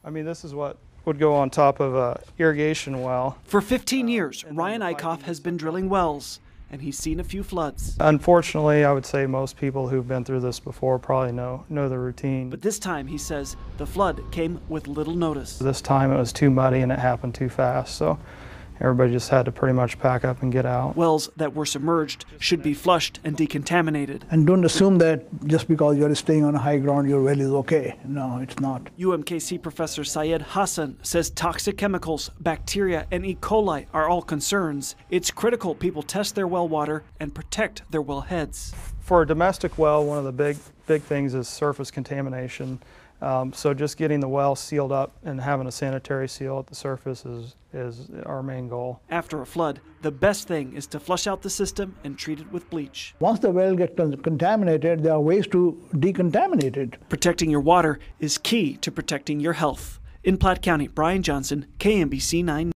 I mean, this is what would go on top of a irrigation well. For 15 years, Ryan Eickhoff has been drilling wells, and he's seen a few floods. Unfortunately, I would say most people who've been through this before probably know the routine. But this time, he says, the flood came with little notice. This time it was too muddy and it happened too fast, so everybody just had to pretty much pack up and get out. Wells that were submerged should be flushed and decontaminated. And don't assume that just because you're staying on high ground, your well is okay. No, it's not. UMKC professor Syed Hassan says toxic chemicals, bacteria, and E. coli are all concerns. It's critical people test their well water and protect their well heads. For a domestic well, one of the big things is surface contamination. So just getting the well sealed up and having a sanitary seal at the surface is our main goal. After a flood, the best thing is to flush out the system and treat it with bleach. Once the well gets contaminated, there are ways to decontaminate it. Protecting your water is key to protecting your health. In Platte County, Brian Johnson, KMBC 9.